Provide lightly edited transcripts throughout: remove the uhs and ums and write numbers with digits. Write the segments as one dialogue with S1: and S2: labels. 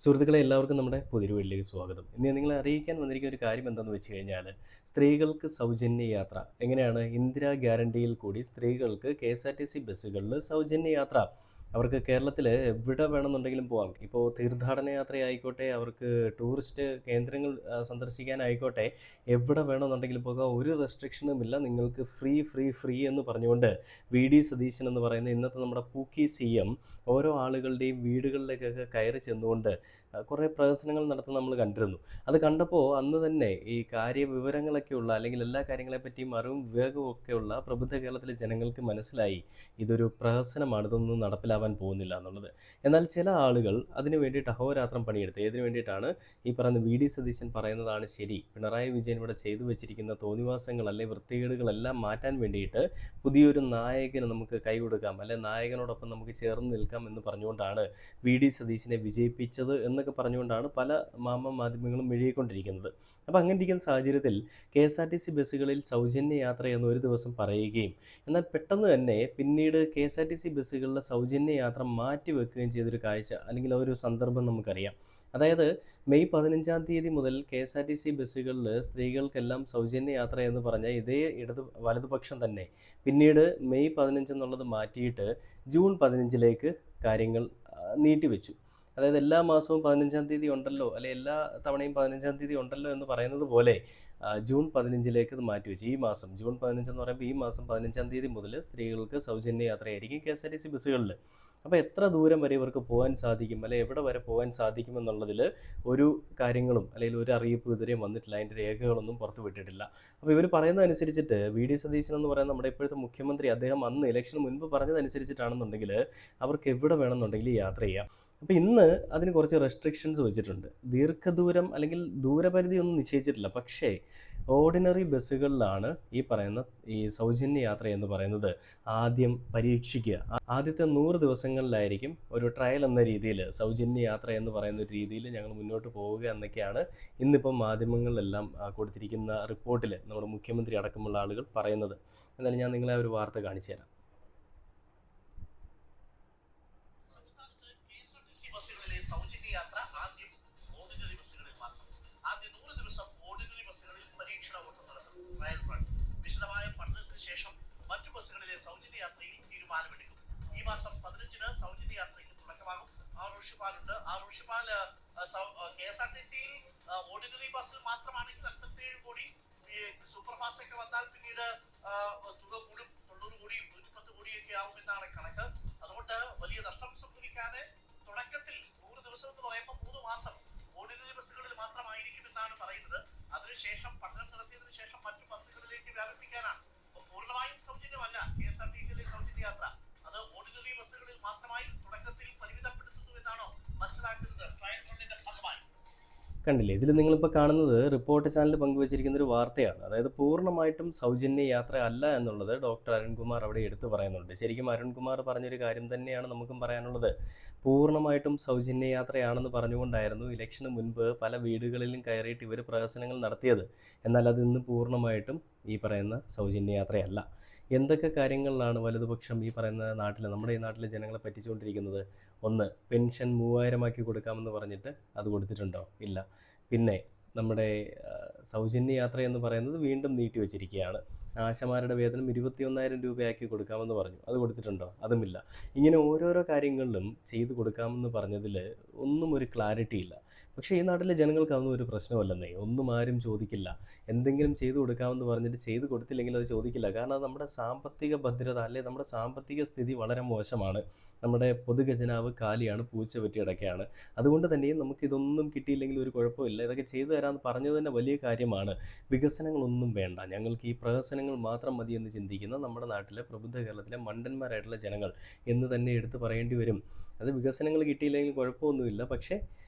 S1: സുഹൃത്തുക്കളെ എല്ലാവർക്കും നമ്മുടെ പുതിയൊരു വീട്ടിലേക്ക് സ്വാഗതം. ഇന്ന് ഞാൻ നിങ്ങളെ അറിയിക്കാൻ വന്നിരിക്കുന്ന ഒരു കാര്യം എന്താണെന്ന് വെച്ച് കഴിഞ്ഞാൽ സ്ത്രീകൾക്ക് സൗജന്യ യാത്ര എങ്ങനെയാണ് ഇന്ദിരാ ഗ്യാരണ്ടിയിൽ കൂടി സ്ത്രീകൾക്ക് KSRTC ബസ്സുകളിൽ സൗജന്യ യാത്ര അവർക്ക് കേരളത്തിൽ എവിടെ വേണമെന്നുണ്ടെങ്കിലും പോകാം. ഇപ്പോൾ തീർത്ഥാടന യാത്രയായിക്കോട്ടെ, അവർക്ക് ടൂറിസ്റ്റ് കേന്ദ്രങ്ങൾ സന്ദർശിക്കാനായിക്കോട്ടെ, എവിടെ വേണമെന്നുണ്ടെങ്കിലും പോകാം. ഒരു റെസ്ട്രിക്ഷനും ഇല്ല. നിങ്ങൾക്ക് ഫ്രീ ഫ്രീ ഫ്രീ എന്ന് പറഞ്ഞുകൊണ്ട് VD സതീശൻ എന്ന് പറയുന്ന ഇന്നത്തെ നമ്മുടെ പൂക്കി CM ഓരോ ആളുകളുടെയും വീടുകളിലേക്കൊക്കെ കയറി ചെന്നുകൊണ്ട് കുറേ പ്രഹസനങ്ങൾ നടത്തുന്നത് നമ്മൾ കണ്ടിരുന്നു. അത് കണ്ടപ്പോൾ അന്ന് തന്നെ ഈ കാര്യവിവരങ്ങളൊക്കെയുള്ള അല്ലെങ്കിൽ എല്ലാ കാര്യങ്ങളെപ്പറ്റിയും അറിവും വിവേകവും ഒക്കെയുള്ള പ്രബുദ്ധ കേരളത്തിലെ ജനങ്ങൾക്ക് മനസ്സിലായി ഇതൊരു പ്രഹസനമാണ്, ഇതൊന്നും നടപ്പിലാവാൻ പോകുന്നില്ല എന്നുള്ളത്. എന്നാൽ ചില ആളുകൾ അതിനു വേണ്ടിയിട്ട് അഹോരാത്രം പണിയെടുത്ത് ഏതിനു വേണ്ടിയിട്ടാണ് ഈ പറയുന്ന VD സതീശൻ പറയുന്നതാണ് ശരി, പിണറായി വിജയൻ ഇവിടെ ചെയ്തു വെച്ചിരിക്കുന്ന തോന്നിവാസങ്ങൾ അല്ലെ വൃത്തികേടുകളെല്ലാം മാറ്റാൻ വേണ്ടിയിട്ട് പുതിയൊരു നായകന് നമുക്ക് കൈ കൊടുക്കാം, അല്ലെ നായകനോടൊപ്പം നമുക്ക് ചേർന്ന് നിൽക്കാം എന്ന് പറഞ്ഞുകൊണ്ടാണ് VD സതീശനെ വിജയിപ്പിച്ചത് എന്നൊക്കെ പറഞ്ഞുകൊണ്ടാണ് പല മാധ്യമങ്ങളും മെഴുകിക്കൊണ്ടിരിക്കുന്നത്. അപ്പോൾ അങ്ങനെ ഇരിക്കുന്ന സാഹചര്യത്തിൽ KSRTC ബസ്സുകളിൽ സൗജന്യ യാത്ര എന്ന് ഒരു ദിവസം പറയുകയും എന്നാൽ പെട്ടെന്ന് തന്നെ പിന്നീട് KSRTC ബസ്സുകളിലെ സൗജന്യ യാത്ര മാറ്റിവെക്കുകയും ചെയ്തൊരു കാഴ്ച അല്ലെങ്കിൽ ആ ഒരു സന്ദർഭം നമുക്കറിയാം. അതായത് മെയ് 15-ാം തീയതി മുതൽ KSRTC ബസ്സുകളിൽ സ്ത്രീകൾക്കെല്ലാം സൗജന്യ യാത്ര എന്ന് പറഞ്ഞാൽ ഇതേ വലതുപക്ഷം തന്നെ പിന്നീട് മെയ് 15 എന്നുള്ളത് മാറ്റിയിട്ട് ജൂൺ 15ലേക്ക് കാര്യങ്ങൾ നീട്ടിവെച്ചു. അതായത് എല്ലാ മാസവും 15-ാം തീയതി ഉണ്ടല്ലോ, അല്ലെ എല്ലാ തവണയും 15-ാം തീയതി ഉണ്ടല്ലോ എന്ന് പറയുന്നത് പോലെ ജൂൺ 15ലേക്ക് ഇത് മാറ്റിവെച്ചു. ഈ മാസം ജൂൺ 15 എന്ന് പറയുമ്പോൾ ഈ മാസം 15-ാം തീയതി മുതൽ സ്ത്രീകൾക്ക് സൗജന്യ യാത്രയായിരിക്കും KSRTC ബസ്സുകളിൽ. അപ്പോൾ എത്ര ദൂരം വരെ ഇവർക്ക് പോകാൻ സാധിക്കും, അല്ലെങ്കിൽ എവിടെ വരെ പോകാൻ സാധിക്കുമെന്നുള്ളതിൽ ഒരു കാര്യങ്ങളും അല്ലെങ്കിൽ ഒരു അറിയിപ്പ് ഇതുവരെയും വന്നിട്ടില്ല. അതിൻ്റെ രേഖകളൊന്നും പുറത്തു വിട്ടിട്ടില്ല. അപ്പോൾ ഇവർ പറയുന്നതനുസരിച്ചിട്ട് VD സതീശൻ എന്ന് പറയുന്ന നമ്മുടെ ഇപ്പോഴത്തെ മുഖ്യമന്ത്രി, അദ്ദേഹം അന്ന് ഇലക്ഷന് മുൻപ് പറഞ്ഞതനുസരിച്ചിട്ടാണെന്നുണ്ടെങ്കിൽ അവർക്ക് എവിടെ വേണമെന്നുണ്ടെങ്കിൽ യാത്ര ചെയ്യാം. അപ്പോൾ ഇന്ന് അതിന് കുറച്ച് റെസ്ട്രിക്ഷൻസ് വെച്ചിട്ടുണ്ട്. ദീർഘദൂരം അല്ലെങ്കിൽ ദൂരപരിധി ഒന്നും നിശ്ചയിച്ചിട്ടില്ല. പക്ഷേ ഓർഡിനറി ബസ്സുകളിലാണ് ഈ പറയുന്ന ഈ സൗജന്യ യാത്ര എന്ന് പറയുന്നത് ആദ്യം പരീക്ഷിക്കുക. ആദ്യത്തെ 100 ദിവസങ്ങളിലായിരിക്കും ഒരു ട്രയൽ എന്ന രീതിയിൽ സൗജന്യ യാത്ര എന്ന് പറയുന്ന ഒരു രീതിയിൽ ഞങ്ങൾ മുന്നോട്ട് പോവുക എന്നൊക്കെയാണ് ഇന്നിപ്പം മാധ്യമങ്ങളിലെല്ലാം കൊടുത്തിരിക്കുന്ന റിപ്പോർട്ടിൽ നമ്മുടെ മുഖ്യമന്ത്രി അടക്കമുള്ള ആളുകൾ പറയുന്നത്. എന്നാലും ഞാൻ നിങ്ങളെ ഒരു വാർത്ത കാണിച്ചു തരാം.
S2: ബസ്സുകളിലെ സൗജന്യ യാത്ര ആദ്യം ഓർഡിനറി ബസ്സുകളിൽ മാത്രം. ആദ്യ 100 ദിവസം ഓർഡിനറി ബസ്സുകളിൽ പരീക്ഷണ ഓട്ടം നടത്തും, ട്രയൽ റൺ. വിശദമായ പഠനത്തിന് ശേഷം മറ്റു ബസ്സുകളിലെ സൗജന്യ യാത്രയിൽ തീരുമാനമെടുക്കും. ഈ മാസം 15-ന് സൗജന്യ യാത്രയ്ക്ക് തുടക്കമാകും. ആറോഷിപ്പാലുണ്ട്. ആറോഷിപ്പാൽ KSRTCയിൽ ഓർഡിനറി ബസ്സിൽ മാത്രമാണെങ്കിൽ 57 കോടി, സൂപ്പർ ഫാസ്റ്റ് ഒക്കെ വന്നാൽ പിന്നീട് തുക കൂടും. 90 കോടിയും 110 കോടിയൊക്കെ ആവുമെന്നാണ് കണക്ക്. അതുകൊണ്ട് വലിയ നഷ്ടം സംഭവിക്കാതെ തുടക്കത്തിൽ 100 ദിവസം എന്ന് പറയുമ്പോൾ 3 മാസം ഓർഡിനറി ബസ്സുകളിൽ മാത്രമായിരിക്കും എന്നാണ് പറയുന്നത്. അതിനുശേഷം പഠനം നടത്തിയതിനു ശേഷം മറ്റു ബസ്സുകളിലേക്ക് വ്യാപിപ്പിക്കാനാണ്. പൂർണ്ണമായും സൗജന്യമല്ല KSRTCയിലെ സൗജന്യ യാത്ര. അത് ഓർഡിനറി ബസ്സുകളിൽ മാത്രമായി തുടക്കത്തിൽ പരിമിതപ്പെടുത്തുന്നു എന്നാണോ മനസ്സിലാക്കുന്നത് ട്രയൽ റണ്ണിന്റെ ഭാഗമായി?
S1: കണ്ടില്ലേ, ഇതിൽ നിങ്ങളിപ്പോൾ കാണുന്നത് റിപ്പോർട്ട് ചാനൽ പങ്കുവച്ചിരിക്കുന്ന ഒരു വാർത്തയാണ്. അതായത് പൂർണ്ണമായിട്ടും സൗജന്യ യാത്ര അല്ല എന്നുള്ളത് ഡോക്ടർ അരുൺകുമാർ അവിടെ എടുത്തു പറയുന്നുണ്ട്. ശരിക്കും അരുൺകുമാർ പറഞ്ഞൊരു കാര്യം തന്നെയാണ് നമുക്കും പറയാനുള്ളത്. പൂർണ്ണമായിട്ടും സൗജന്യ യാത്രയാണെന്ന് പറഞ്ഞുകൊണ്ടായിരുന്നു ഇലക്ഷന് മുൻപ് പല വീടുകളിലും കയറിയിട്ട് ഇവർ പ്രഹസനങ്ങൾ നടത്തിയത്. എന്നാൽ അത് ഇന്ന് പൂർണ്ണമായിട്ടും ഈ പറയുന്ന സൗജന്യ യാത്രയല്ല. എന്തൊക്കെ കാര്യങ്ങളിലാണ് വലതുപക്ഷം ഈ പറയുന്ന നമ്മുടെ ഈ നാട്ടിലെ ജനങ്ങളെ പറ്റിച്ചുകൊണ്ടിരിക്കുന്നത്? ഒന്ന്, പെൻഷൻ 3000 ആക്കി കൊടുക്കാമെന്ന് പറഞ്ഞിട്ട് അത് കൊടുത്തിട്ടുണ്ടോ? ഇല്ല. പിന്നെ നമ്മുടെ സൗജന്യ യാത്ര എന്ന് പറയുന്നത് വീണ്ടും നീട്ടി വച്ചിരിക്കുകയാണ്. ആശമാരുടെ വേതനം 21,000 രൂപയാക്കി കൊടുക്കാമെന്ന് പറഞ്ഞു, അത് കൊടുത്തിട്ടുണ്ടോ? അതുമില്ല. ഇങ്ങനെ ഓരോരോ കാര്യങ്ങളിലും ചെയ്തു കൊടുക്കാമെന്ന് പറഞ്ഞതിൽ ഒന്നും ഒരു ക്ലാരിറ്റി ഇല്ല. പക്ഷേ ഈ നാട്ടിലെ ജനങ്ങൾക്ക് അതൊന്നും ഒരു പ്രശ്നമല്ലെന്നേ. ഒന്നും ആരും ചോദിക്കില്ല. എന്തെങ്കിലും ചെയ്തു കൊടുക്കാമെന്ന് പറഞ്ഞിട്ട് ചെയ്തു കൊടുത്തില്ലെങ്കിൽ അത് ചോദിക്കില്ല. കാരണം അത് നമ്മുടെ സാമ്പത്തിക ഭദ്രത അല്ലെ നമ്മുടെ സാമ്പത്തിക സ്ഥിതി വളരെ മോശമാണ്. നമ്മുടെ പൊതുഖജനാവ് കാലിയാണ്, പൂച്ച പറ്റിയടക്കുകയാണ്. അതുകൊണ്ട് തന്നെയും നമുക്കിതൊന്നും കിട്ടിയില്ലെങ്കിൽ ഒരു കുഴപ്പമില്ല, ഇതൊക്കെ ചെയ്തു തരാമെന്ന് പറഞ്ഞത് തന്നെ വലിയ കാര്യമാണ്. വികസനങ്ങളൊന്നും വേണ്ട, ഞങ്ങൾക്ക് ഈ പ്രഹസനങ്ങൾ മാത്രം മതി എന്ന് ചിന്തിക്കുന്ന നമ്മുടെ നാട്ടിലെ പ്രബുദ്ധ കേരളത്തിലെ മണ്ടന്മാരായിട്ടുള്ള ജനങ്ങൾ എന്ന് തന്നെ എടുത്ത് പറയേണ്ടി വരും. അത് വികസനങ്ങൾ കിട്ടിയില്ലെങ്കിൽ കുഴപ്പമൊന്നുമില്ല, പക്ഷേ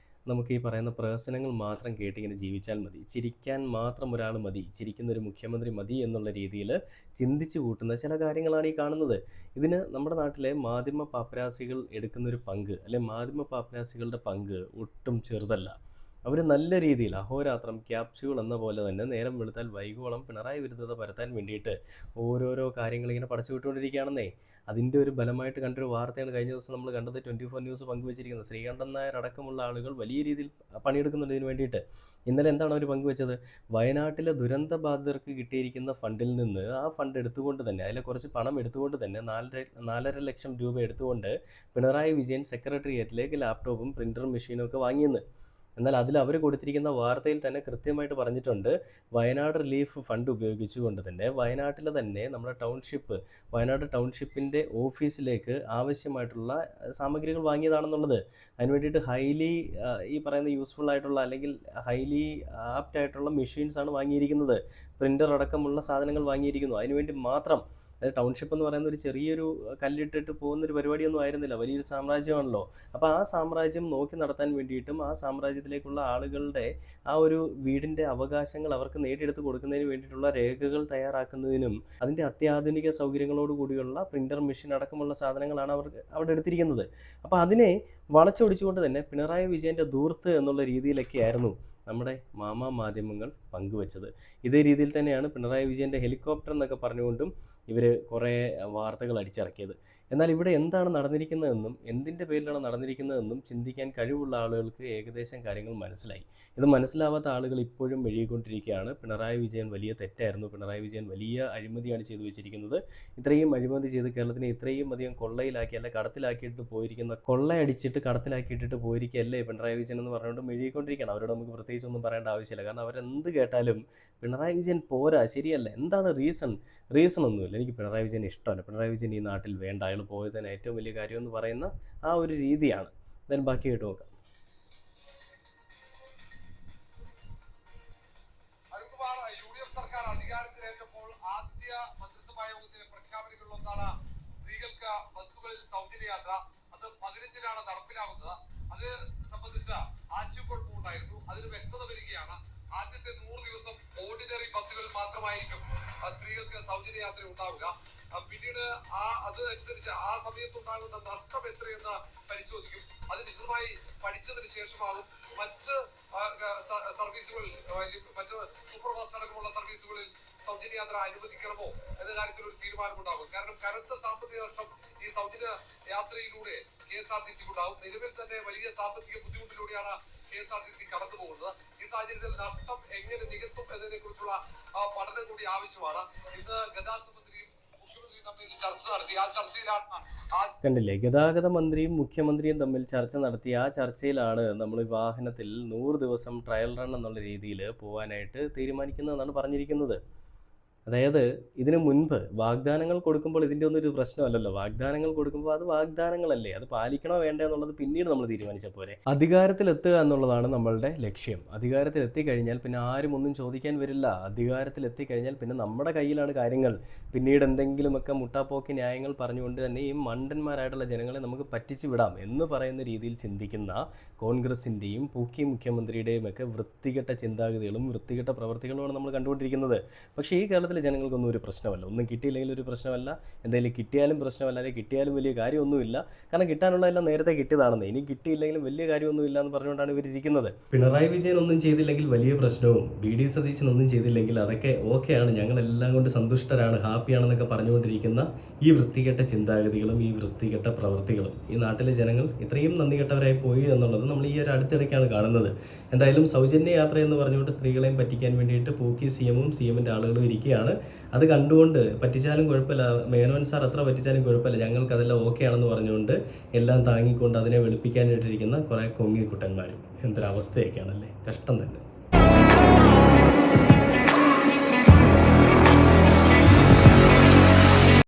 S1: നമുക്ക് ഈ പറയുന്ന പ്രഹസനങ്ങൾ മാത്രം കേട്ടിങ്ങനെ ജീവിച്ചാൽ മതി, ചിരിക്കാൻ മാത്രം ഒരാൾ മതി, ചിരിക്കുന്നൊരു മുഖ്യമന്ത്രി മതി എന്നുള്ള രീതിയിൽ ചിന്തിച്ചു കൂട്ടുന്ന ചില കാര്യങ്ങളാണ് ഈ കാണുന്നത്. ഇതിന് നമ്മുടെ നാട്ടിലെ മാധ്യമ പാപ്പരാസികൾ എടുക്കുന്നൊരു പങ്ക്, അല്ലെ മാധ്യമ പാപ്പരാസികളുടെ പങ്ക് ഒട്ടും ചെറുതല്ല. അവർ നല്ല രീതിയിൽ അഹോരാത്രം ക്യാപ്സ്യൂൾ എന്ന പോലെ തന്നെ നേരം വെളുത്താൽ വൈകോളം പിണറായി വിരുദ്ധത പരത്താൻ വേണ്ടിയിട്ട് ഓരോരോ കാര്യങ്ങൾ ഇങ്ങനെ പടച്ചു വിട്ടുകൊണ്ടിരിക്കുകയാണെന്നേ. അതിൻ്റെ ഒരു ബലമായിട്ട് കണ്ടൊരു വാർത്തയാണ് കഴിഞ്ഞ ദിവസം നമ്മൾ കണ്ടത്. 24 ന്യൂസ് പങ്കുവച്ചിരിക്കുന്നത് ശ്രീകണ്ഠൻ നായർ അടക്കമുള്ള ആളുകൾ വലിയ രീതിയിൽ പണിയെടുക്കുന്നുണ്ട് ഇതിന് വേണ്ടിയിട്ട്. ഇന്നലെ എന്താണ് അവർ പങ്കുവച്ചത്? വയനാട്ടിലെ ദുരന്ത ബാധിതർക്ക് കിട്ടിയിരിക്കുന്ന ഫണ്ടിൽ നിന്ന് ആ ഫണ്ട് എടുത്തുകൊണ്ട് തന്നെ, അതിലെ കുറച്ച് പണം എടുത്തുകൊണ്ട് തന്നെ 4.5 ലക്ഷം രൂപ എടുത്തുകൊണ്ട് പിണറായി വിജയൻ സെക്രട്ടേറിയറ്റിലേക്ക് ലാപ്ടോപ്പും പ്രിൻ്ററും മെഷീനും ഒക്കെ വാങ്ങിയെന്ന്. എന്നാൽ അതിൽ അവർ കൊടുത്തിരിക്കുന്ന വാർത്തയിൽ തന്നെ കൃത്യമായിട്ട് പറഞ്ഞിട്ടുണ്ട്, വയനാട് റിലീഫ് ഫണ്ട് ഉപയോഗിച്ചുകൊണ്ട് തന്നെ വയനാട്ടിലെ തന്നെ നമ്മുടെ വയനാട് ടൗൺഷിപ്പിൻ്റെ ഓഫീസിലേക്ക് ആവശ്യമായിട്ടുള്ള സാമഗ്രികൾ വാങ്ങിയതാണെന്നുള്ളത്. അതിന് വേണ്ടിയിട്ട് ഈ പറയുന്ന യൂസ്ഫുൾ ആയിട്ടുള്ള അല്ലെങ്കിൽ ഹൈലി ആപ്റ്റ് ആയിട്ടുള്ള മെഷീൻസാണ് വാങ്ങിയിരിക്കുന്നത്. പ്രിൻ്റർ അടക്കമുള്ള സാധനങ്ങൾ വാങ്ങിയിരിക്കുന്നു. അതിനുവേണ്ടി മാത്രം. അതായത് ടൗൺഷിപ്പ് എന്ന് പറയുന്ന ഒരു ചെറിയൊരു കല്ലിട്ടിട്ട് പോകുന്നൊരു പരിപാടിയൊന്നും ആയിരുന്നില്ല, വലിയൊരു സാമ്രാജ്യമാണല്ലോ. അപ്പോൾ ആ സാമ്രാജ്യം നോക്കി നടത്താൻ വേണ്ടിയിട്ടും ആ സാമ്രാജ്യത്തിലേക്കുള്ള ആളുകളുടെ ആ ഒരു വീടിൻ്റെ അവകാശങ്ങൾ അവർക്ക് നേടിയെടുത്ത് കൊടുക്കുന്നതിന് വേണ്ടിയിട്ടുള്ള രേഖകൾ തയ്യാറാക്കുന്നതിനും അതിൻ്റെ അത്യാധുനിക സൗകര്യങ്ങളോട് കൂടിയുള്ള പ്രിൻ്റർ മെഷീൻ അടക്കമുള്ള സാധനങ്ങളാണ് അവർക്ക് അവിടെ എടുത്തിരിക്കുന്നത്. അപ്പോൾ അതിനെ വളച്ചൊടിച്ചുകൊണ്ട് തന്നെ പിണറായി വിജയൻ്റെ ധൂർത്ത് എന്നുള്ള രീതിയിലൊക്കെ ആയിരുന്നു നമ്മുടെ മാധ്യമങ്ങൾ പങ്കുവച്ചത്. ഇതേ രീതിയിൽ തന്നെയാണ് പിണറായി വിജയൻ്റെ ഹെലികോപ്റ്റർ എന്നൊക്കെ പറഞ്ഞുകൊണ്ടും ഇവർ കുറേ വാർത്തകൾ അടിച്ചിറക്കിയത്. എന്നാൽ ഇവിടെ എന്താണ് നടന്നിരിക്കുന്നതെന്നും എന്തിൻ്റെ പേരിലാണ് നടന്നിരിക്കുന്നതെന്നും ചിന്തിക്കാൻ കഴിവുള്ള ആളുകൾക്ക് ഏകദേശം കാര്യങ്ങൾ മനസ്സിലായി. ഇത് മനസ്സിലാവാത്ത ആളുകൾ ഇപ്പോഴും മെഴുകിക്കൊണ്ടിരിക്കുകയാണ്. പിണറായി വിജയൻ വലിയ തെറ്റായിരുന്നു, പിണറായി വിജയൻ വലിയ അഴിമതിയാണ് ചെയ്തു വെച്ചിരിക്കുന്നത്, ഇത്രയും അഴിമതി ചെയ്ത് കേരളത്തിനെ ഇത്രയും അധികം കൊള്ളയിലാക്കി അല്ല കടത്തിലാക്കിയിട്ട് പോയിരിക്കുന്ന, കൊള്ളയടിച്ചിട്ട് കടത്തിലാക്കിയിട്ടിട്ട് പോയിരിക്കുകയല്ലേ പിണറായി വിജയൻ എന്ന് പറഞ്ഞുകൊണ്ട് മെഴുകിക്കൊണ്ടിരിക്കുകയാണ്. അവരോട് നമുക്ക് പ്രത്യേകിച്ചൊന്നും പറയേണ്ട ആവശ്യമില്ല. കാരണം അവരെന്ത് കേട്ടാലും പിണറായി വിജയൻ പോരാ, ശരിയല്ല, എന്താണ് റീസൺ ഒന്നുമില്ല, എനിക്ക് പിണറായി വിജയൻ ഇഷ്ടമല്ല, പിണറായി വിജയൻ ഈ നാട്ടിൽ വേണ്ട, അയാൾ പോയതിന് ഏറ്റവും വലിയ കാര്യമെന്ന് പറയുന്ന ആ ഒരു രീതിയാണ്. then ബാക്കി കേട്ട് നോക്കാം.
S3: UDF സർക്കാർ അധികാരത്തിലേറ്റപ്പോൾ ആദ്യ മന്ത്രിസഭാ യോഗത്തിലെ പ്രഖ്യാപനങ്ങളിലൊന്നാണ് സ്ത്രീകൾക്ക് ബസ്സുകളിൽ സൗജന്യയാത്ര. അത് 15-നാണ് നടപ്പിലാവുന്നത്. അത് സംബന്ധിച്ച ആശയക്കുഴപ്പമുണ്ടായിരുന്നു. അതിന് വ്യക്തത വരികയാണ്. ആദ്യത്തെ 100 ദിവസം ഓർഡിനറി ബസ്സുകളിൽ മാത്രമായിരിക്കും സ്ത്രീകൾക്ക് സൗജന്യയാത്ര ഉണ്ടാവുക. പിന്നീട് അതനുസരിച്ച് ആ സമയത്തുണ്ടാകുന്ന നഷ്ടം എത്രയെന്ന് പരിശോധിക്കും. അത് വിശദമായി പഠിച്ചതിന് ശേഷമാകും മറ്റ് സർവീസുകളിൽ, മറ്റ് സൂപ്പർഫാസ്റ്റ് അടക്കമുള്ള സർവീസുകളിൽ സൗജന്യയാത്ര അനുവദിക്കണമോ എന്ന കാര്യത്തിൽ ഒരു തീരുമാനമുണ്ടാകും. കാരണം കനത്ത സാമ്പത്തിക നഷ്ടം ഈ സൗജന്യ യാത്രയിലൂടെ KSRTC ഉണ്ടാകും. നിലവിൽ തന്നെ വലിയ സാമ്പത്തിക ബുദ്ധിമുട്ടിലൂടെയാണ് KSRTC കടന്നു പോകുന്നത്. ഈ സാഹചര്യത്തിൽ നഷ്ടം എങ്ങനെ നികത്തും എന്നതിനെ കുറിച്ചുള്ള പഠനം കൂടി ആവശ്യമാണ്. ഇന്ന് ഗതാഗത മന്ത്രിയും മുഖ്യമന്ത്രിയും തമ്മിൽ ചർച്ച നടത്തി. ആ ചർച്ചയിലാണ്
S1: കണ്ടില്ലേ, ഗതാഗത മന്ത്രിയും മുഖ്യമന്ത്രിയും തമ്മിൽ ചർച്ച നടത്തി. ആ ചർച്ചയിലാണ് നമ്മൾ വാഹനത്തിൽ 100 ദിവസം ട്രയൽ റൺ എന്നുള്ള രീതിയിൽ പോകാനായിട്ട് തീരുമാനിക്കുന്നതെന്നാണ് പറഞ്ഞിരിക്കുന്നത്. അതായത് ഇതിനു മുൻപ് വാഗ്ദാനങ്ങൾ കൊടുക്കുമ്പോൾ ഇതിൻ്റെ ഒന്നും ഒരു പ്രശ്നമല്ലല്ലോ. വാഗ്ദാനങ്ങൾ കൊടുക്കുമ്പോൾ അത് വാഗ്ദാനങ്ങളല്ലേ, അത് പാലിക്കണോ വേണ്ടോ എന്നുള്ളത് പിന്നീട് നമ്മൾ തീരുമാനിച്ച പോലെ. അധികാരത്തിലെത്തുക എന്നുള്ളതാണ് നമ്മളുടെ ലക്ഷ്യം. അധികാരത്തിലെത്തിക്കഴിഞ്ഞാൽ പിന്നെ ആരും ഒന്നും ചോദിക്കാൻ വരില്ല. അധികാരത്തിലെത്തിക്കഴിഞ്ഞാൽ പിന്നെ നമ്മുടെ കയ്യിലാണ് കാര്യങ്ങൾ. പിന്നീട് എന്തെങ്കിലുമൊക്കെ മുട്ടാപ്പോക്കി ന്യായങ്ങൾ പറഞ്ഞുകൊണ്ട് തന്നെ ഈ മണ്ടന്മാരായിട്ടുള്ള ജനങ്ങളെ നമുക്ക് പറ്റിച്ചു വിടാം എന്ന് പറയുന്ന രീതിയിൽ ചിന്തിക്കുന്ന കോൺഗ്രസിൻ്റെയും പൂക്കി മുഖ്യമന്ത്രിയുടെയും ഒക്കെ വൃത്തികെട്ട ചിന്താഗതികളും വൃത്തികെട്ട പ്രവർത്തികളുമാണ് നമ്മൾ കണ്ടുകൊണ്ടിരിക്കുന്നത്. പക്ഷേ ഈ കേരളത്തിൽ ജനങ്ങൾക്കൊന്നും ഒരു പ്രശ്നമല്ല. ഒന്നും കിട്ടിയില്ലെങ്കിൽ ഒരു പ്രശ്നമല്ല, എന്തെങ്കിലും കിട്ടിയാലും പ്രശ്നമല്ല, അല്ലെങ്കിൽ കിട്ടിയാലും വലിയ കാര്യമൊന്നുമില്ല. കാരണം കിട്ടാനുള്ളതെല്ലാം നേരത്തെ കിട്ടിയതാണെന്ന്. ഇനി കിട്ടിയില്ലെങ്കിലും വലിയ കാര്യമൊന്നുമില്ല എന്ന് പറഞ്ഞുകൊണ്ടാണ് ഇവരിയ്ക്കുന്നത്. പിണറായി വിജയൻ ഒന്നും ചെയ്തില്ലെങ്കിൽ വലിയ പ്രശ്നവും BD സതീശൻ ഒന്നും ചെയ്തില്ലെങ്കിൽ അതൊക്കെ ഓക്കെയാണ്, ഞങ്ങളെല്ലാം കൊണ്ട് സന്തുഷ്ടരാണ്, ഹാപ്പിയാണെന്നൊക്കെ പറഞ്ഞുകൊണ്ടിരിക്കുന്ന ഈ വൃത്തികെട്ട ചിന്താഗതികളും ഈ വൃത്തികെട്ട പ്രവൃത്തികളും ഈ നാട്ടിലെ ജനങ്ങൾ ഇത്രയും നന്ദികെട്ടവരായി പോയി എന്നുള്ളത് നമ്മൾ ഈ ഒരു അടുത്തിടയ്ക്കാണ് കാണുന്നത്. എന്തായാലും സൗജന്യ യാത്ര എന്ന് പറഞ്ഞുകൊണ്ട് സ്ത്രീകളെയും പറ്റിക്കാൻ വേണ്ടിയിട്ട് പൂക്കി CM-ൻ്റെ ആളുകളും ഇരിക്കുകയാണ്. അത് കണ്ടുകൊണ്ട് പറ്റിച്ചാലും കുഴപ്പമില്ല, മേനോൻ സാർ എത്ര പറ്റിച്ചാലും കുഴപ്പമില്ല, ഞങ്ങൾക്കതെല്ലാം ഓക്കെ ആണെന്ന് പറഞ്ഞുകൊണ്ട് എല്ലാം താങ്ങിക്കൊണ്ട് അതിനെ വെളുപ്പിക്കാനായിട്ടിരിക്കുന്ന കുറേ കൊങ്ങിക്കുട്ടന്മാരും. എന്തൊരവസ്ഥയൊക്കെയാണല്ലേ, കഷ്ടം തന്നെ.